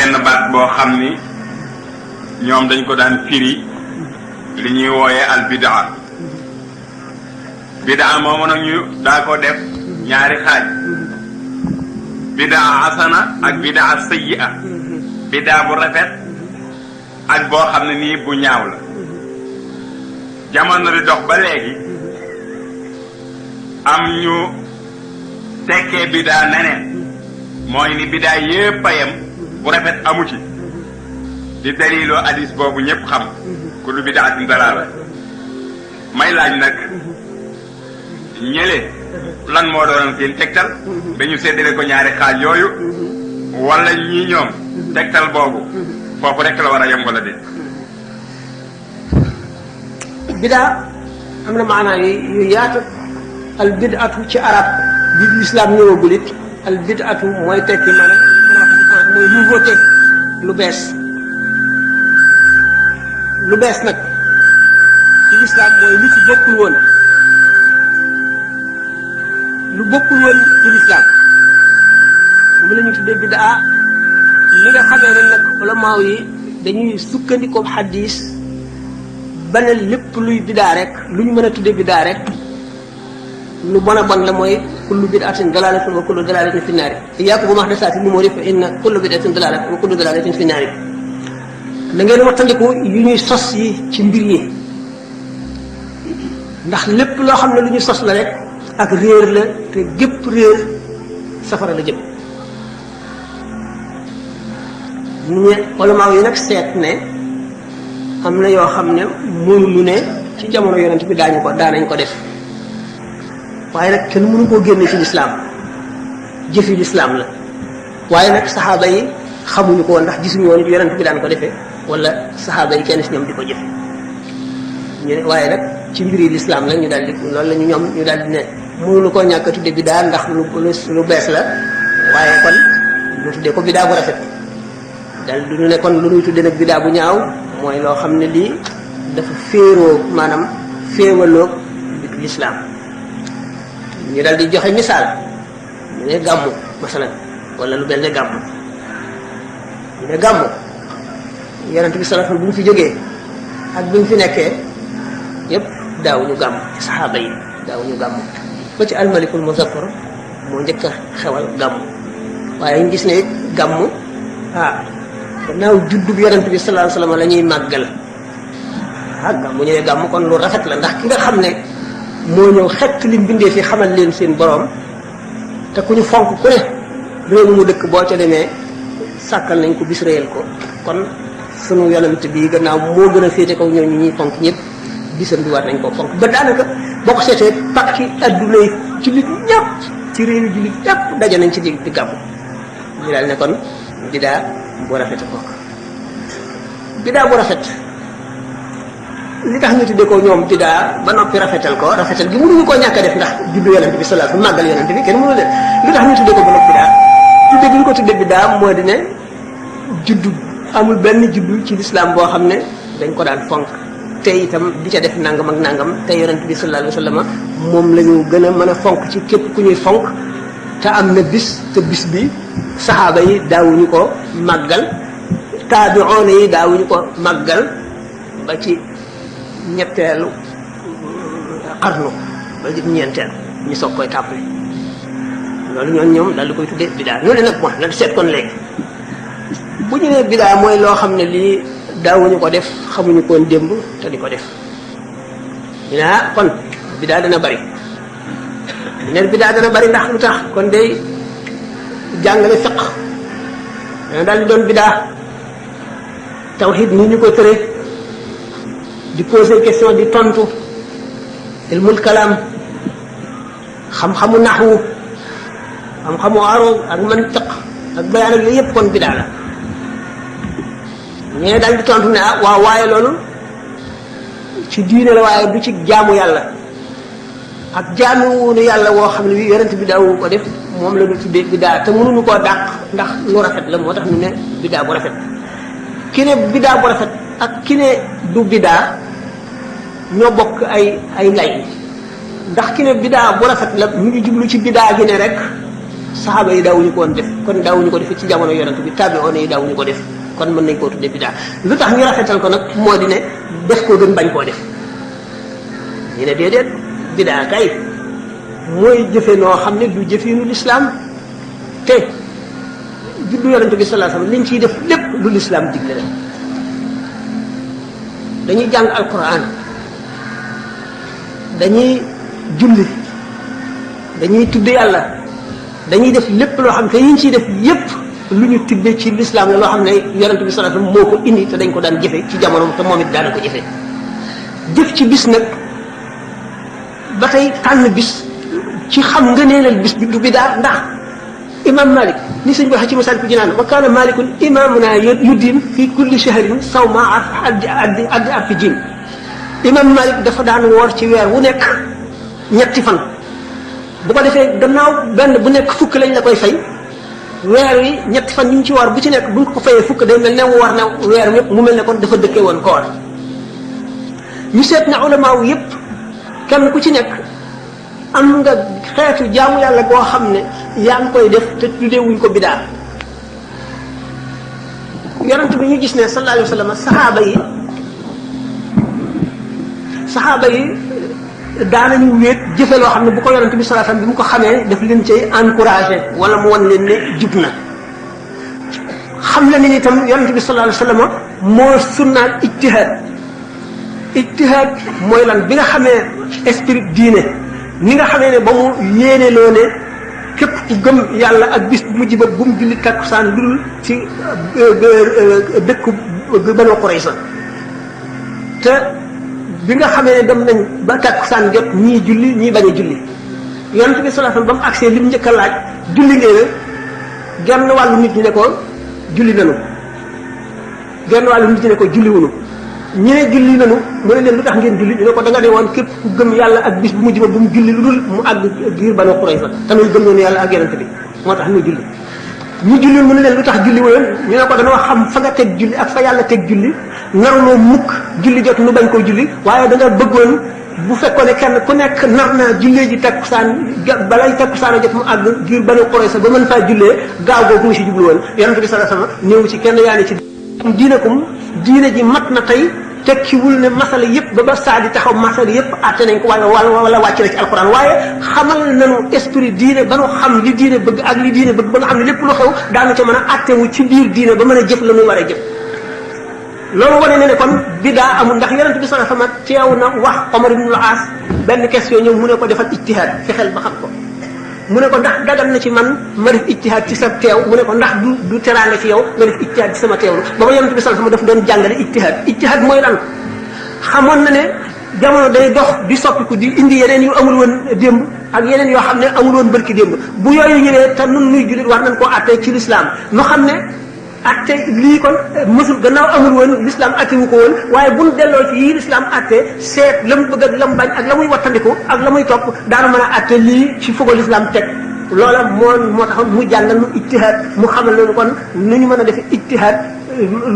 benn baat boo xam ni ñoom dañ ko daan firi li ñuy wooyee al bidaa bidaa moomu nag ñu daa ko def ñaari xaaj bidaa hasana ak bidaa sayyi'a bidaa bu rafet ak boo xam ne nii bu ñaaw la jamono di dox ba léegi am ñu tekkee bidaa neneen mooy ni bidaa yépp a yem bu rafet amu ci di daliloo hadis boobu ñépp xam kullu bidaatin dalaala may laaj nag ñële lan moo doonoon seen tegtal ba ñu séddale ko ñaari xaaj yooyu wala ñii ñoom tegtal boobu foofu rek la war a yem wala de bidaa am na maanaa yu yaatu al bid'atu ci arab bi lislaam ñëwagul it al bid'atu mooy tekki maanaam mooy nouveauté lu bees nag ci lislaam mooy lu ci bokkul woon lu bokkul woon ci lislaam moom la ñu tuddee bidaa li nga xamee ne nag ulamaaw yi dañuy sukkandikoo xaddiis ba ne lépp luy bidaa rek lu ñu mën a tuddee bidaa rek lu bon a bon la mooy kullu bid'atin dalaalatin wa kullu dalaalatin fi naari iyyaakum wa muhdasaati l-umuuri fa inna kullu bid'atin dalaalatin wa kullu dalaalatin fi naari na ngeen wattandiku yu ñuy sos yi ci mbir yi ndax lépp loo xam ne lu ñuy sos la rek ak réer la te gépp réer safara la jëm ñu ulamaaw yi nag seet ne am na yoo xam ne mënuñu ne ci jamono yonent bi daanañ ko def waaye nag kenn mënu koo génne ci lislaam jëfi lislaam la waaye nag saxaaba yi xamuñu ko woon ndax gisuñu woon it yonent bi daan ko defee wala saxaaba yi kenn si ñoom di ko jëfe ñu ne waaye nag ci mbiri lislaam la ñu daal di loolu la ñu ñoom ñu daal di ne mënuñu koo ñàkk a tudde bidaa ndax lu bees la waaye kon ñu tuddee ko bidaa bu rafet daal du ñu ne kon lu ñuy tudde nag bidaa bu ñaaw mooy loo xam ne lii dafa féeroo maanaam féewaloo lislaam ñu dal di joxe misaal ñu ne gàmmu masalan wala lu mel ne gàmmu ñu ne gàmmu yonent bi sallallahu alayhi wasallam bu ñu fi jógee ak bu ñu fi nekkee yépp daawuñu gàmmu ci saxaaba yi daawuñu gàmmu ba ci almalikul muzaffar moo njëkk a xewal gàmmu waaye ñu gis ne gàmmu gannaaw juddub yonent bi sallallahu alayhi wasallam la ñuy màggal gàmmu ñu ne gàmmu kon lu rafet la ndax ki nga xam ne moo ñëw xett li mbindee fi xamal leen seen borom te ku ñu fonk ku ne réew mu dëkk boo ca demee sàkkal nañ ko bis réyal ko kon sunu yonent bi gannaaw moo gën a féete kaw ñooñu ñuy fonk ñëpp bisam bi war nañ koo fonk ba daanaka boo ko seetee pakki adduna yi jullit ñëpp ci réew yi jullit ñëpp daje nañ ci di gàmmu ñu daal ne kon bidaa bu rafet ko bidaa bu rafet li tax ñu tuddee ko ñoom bidaa ba noppi rafetal ko rafetal gi mënuñu koo ñàkk a def ndax juddu yonent bi sallallahu alayhi wasallam màggal yonent bi kenn mënu leen li tax ñu tuddee ko ba noppi bidaa tuddee gi ñu ko tuddee bidaa moo di ne juddu amul benn juddu ci lislaam boo xam ne dañ ko daan fonk te itam di ca def nangam ak nangam te yonent bi sallallahu alayhi wasallam moom la ñu gën a mën a fonk ci képp ku ñuy fonk te am na bis te bis bi saxaaba yi daawuñu ko màggal taabi'oona yi daawuñu ko màggal ba ci ñetteelu xarnu ba ci ñeenteel ñu soog koy tàmbali loolu ñoom daal di koy tuddee bidaa ñu ne nag bon nag seet kon léegi bu ñu nee bidaa mooy loo xam ne lii daawuñu ko def xamuñu koon démb te di ko def ñu ne kon bidaa dana bari ñu ne bidaa dana bari ndax lu tax kon day jàngale fiq dana daal di doon bidaa tawhid ni ñu ko tëree di poser question di tontu ilmul kalaam xam-xamu naxwu xam-xamu aroog ak mantiq ak bayaan ak yooyu yëpp kon bidaa la ñee daal di tontu ne waaw waaye loolu ci diine la waaye du ci jaamu yàlla ak jaamuwunu yàlla woo xam ne bi yonent bi daawu ko def moom la ñu tuddee bidaa te mënuñu koo dàq ndax lu rafet la moo tax ñu ne bidaa bu rafet ki ne bidaa bu rafet ak ki ne du bidaa ñoo bokk ay lay ndax ki ne bidaa bu rafet la ñu ngi jublu ci bidaa gi ne rek saxaaba yi daawuñu ko woon def kon daawuñu ko def ci jamono yonent bi taabi'oon yi daawuñu ko def kon mën nañ koo tuddee bidaa lu tax ñu rafetal ko nag moo di ne def koo gën bañ koo def ñu ne déedéet bidaa kay mooy jëfe noo xam ne du jëfinu lislaam te juddu yonent bi sallallahu alayhi wasallam liñ ciy def lépp lu lislaam digle la dañuy jàng alquran dañuy julli dañuy tudd yàlla dañuy def lépp loo xam te yiñ ciy def yépp lu ñu tibbee ci lislaam la loo xam ne yonent bi sallallahu alayhi wasallam moo ko indi te dañ ko daan jëfe ci jamono te moom it daana ko jëfe jëf ci bis nag ba tey tànn bis ci xam nga neenal bis bi du bidaa ndax imam malik ni sëñ waxee ci masal ko jinaan wa kaana malikun imamuna yuddin fi kulli shahrin sawma addi arfi jin imam malik dafa daan woor ci weer wu nekk ñetti fan bu ko defee gannaaw benn bu nekk fukk lañ la koy fay weer wi ñetti fan ñu ci woor bu ci nekk buñ ko fayee fukk day mel ne woor na weer yépp mu mel ne kon dafa dëkkee woon koor ñu seet na ulama wu yépp kenn ku ci nekk am nga xeetu jaamu yàlla boo xam ne yaa ngi koy def te tuddeewuñ ko bidaa yonent bi ñu gis ne sallallahu alayhi wa sallam saxaaba yi daanañu wéet jëfe loo xam ne bu ko yonent bi sallallahu alayhi wa sallam bi mu ko xamee daf leen cay encouragé wala mu wan leen ne jub na xam la ne itam yonent bi sallallahu alayhi wa sallam moo sunnaal ijtihaad mooy lan bi nga xamee esprit diine ni nga xamee ne ba mu yéene loo ne képp ku gëm yàlla ak bis bu mujj ba bu mu julli takkusaan lu dul ci dëkku Banu Qurayza te bi nga xamee ne dem nañ ba takkusaan jot ñii julli ñii bañ a julli yonent bi sallallahu alayhi wasallam ba mu agsee li mu njëkk a laaj julli ngeen genn wàllu nit ñi ne ko julli nanu genn wàllu nit ñi ne ko julli wunu ñu ne julli nanu mu ne leen lu tax ngeen julli ñu ne ko da nga ne woon képp ku gëm yàlla ak bis bu mujj ba bu mu julli lu dul mu àgg giir Banu Qurayza tamit gëm noonu yàlla ak yonent bi moo tax ñu julli ñu julli mu ne leen lu tax julli woon ñu ne ko dañoo xam fa nga teg julli ak fa yàlla teg julli naruloo mukk julli jot nu bañ koo julli waaye da nga bëggoon bu fekkoon ne kenn ku nekk nar naa jullee ji takkusaan balay takkusaan a jot mu àgg giir Banu Qurayza ba mën faa jullee gaaw googu mu si jublu woon yonent bi sallallahu alayhi wasallam néew ci kenn yaa ne ci diine ji mat na tey tekkiwul ne masala yëpp ba saa di taxaw masala yëpp àtte nañ ko waaye wala wàcc na ci alquran waaye xamal nañu esprit diine ba nu xam li diine bëgg ak li diine bëgg ba nga xam ne lépp lu xew daanu ca mën a àttewu ci biir diine ba mën a jëf la muy war a jëf loolu wane na ne kon bidaa amul ndax yonent bi sallallahu alayhi wasallam teew na wax Omar ibn al-As benn question ñëw mu ne ko defal ijtihaad fexeel ba xam ko mu ne ko ndax dagal na ci man ma def ijtihaad ci sa teew mu ne ko ndax du teraanga ci yow nga def ijtihaad ci sama teewlu ba ma yonent bi sallallahu alayhi wasallam daf doon jàngale ijtihaad mooy lan xamoon na ne jamono day dox di soppiku di indi yeneen yu amul woon démb ak yeneen yoo xam ne amul woon bërki démb bu yooyu ñëwee te nun nuy jullit war nañ koo attee ci lislaam nu xam ne atte lii kon mësul gannaaw amul woon lislaam atte wu ko woon waaye buñ delloo ci yii lislaam atte seet la mu bëgg ak la mu bañ ak la muy wattandiku ak la muy topp daana mën a atte lii ci fogo lislaam teg loola moo taxoon mu jàngal nu ijtihaad mu xamal leen kon nu ñu mën a defe ijtihaad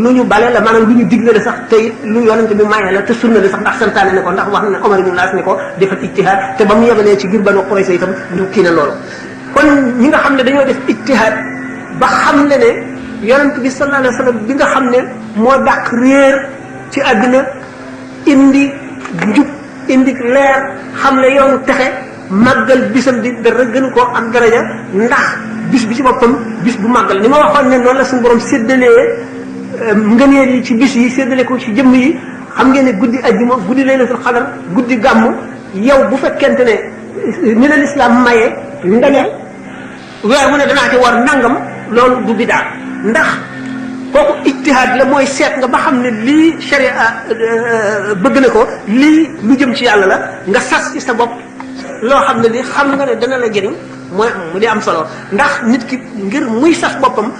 lu ñu bale la maanaam lu ñu digle la sax te it lu yonente bi maye la te sunna la sax ndax santaane ne ko ndax wax na Omar ibn al-As ne ko defal ijtihaad te ba mu yebalee ci biir Banu Qurayza itam du kii na loolu kon ñi nga xam ne dañoo def ijtihaad ba xam le ne yonent bi sallallahu alayhi wasallam bi nga xam ne moo dàq réer ci àddina indi njub indi leer xam ne yoonu texe màggal bisam di dara gën koo am daraja ndax bis bi ci boppam bis bu màggal ni ma waxoon ne noonu la suñu borom séddalee ngëneel yi ci bis yi séddale ko ci jëmm yi xam ngeen ne guddi ajjuma guddi laylatul xadar guddi gàmmu yow bu fekkente ne ni la lislaam maye nga ne weer mu ne danaa ci war nangam loolu du bidaa ndax kooku ijtihaad la mooy seet nga ba xam ne lii sharia bëgg na ko lii lu jëm ci yàlla la nga sas ci sa bopp loo xam ne lii xam nga ne dana la jëriñ mooy mu di am solo ndax nit ki ngir muy sas boppam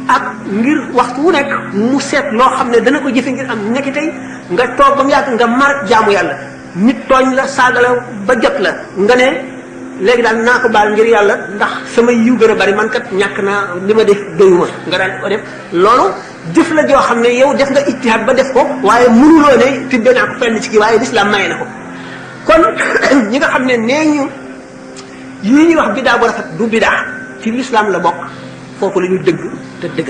ak ngir waxtu wu nekk mu seet loo xam ne dana ko jëfe ngir am nekki tey nga toog ba mu yàgg nga mar jaamu yàlla nit tooñ la saaga la ba jot la nga ne léegi daal naa ko baal ngir yàlla ndax sama yiw gën a bari man kat ñàkk naa li ma def doyuma nga daal ko def loolu jëf la joo xam ne yow def nga ijtihaad ba def ko waaye mënuloo ne tudde naa ko fenn ci kii waaye lislaam maye na ko kon ñi nga xam ne nee ñu yii ñuy wax bidaa bu rafet du bidaa ci l'islam la bokk foofu la ñu dëgg te dëgg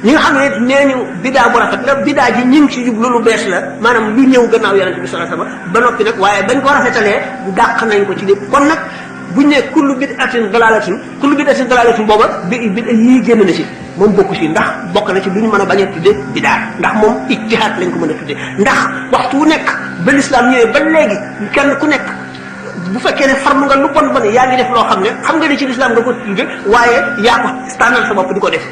ñi nga xam ne nee ñu bidaa bu rafet la bidaa ji ñu ngi ci jublu lu bees la maanaam lu ñëw gannaaw yonente bi sallallahu alayhi wasallam ba noppi nag waaye bañ ko rafetalee dàq nañ ko ci lépp kon nag buñ ne kullu bid'atin dalalatin booba bi yii génn na ci moom bokku ci ndax bokk na ci lu ñu mën a bañ a tudde bidaa ndax moom ijtihaad lañ ko mën a tudde ndax waxtu wu nekk ba l'islam ñëwee ba léegi kenn ku nekk bu fekkee ne farlu nga lu bon yaa ngi def loo xam ne xam nga ne ci l'islam nga ko tudde waaye yaa ko tànnal sa bopp di ko def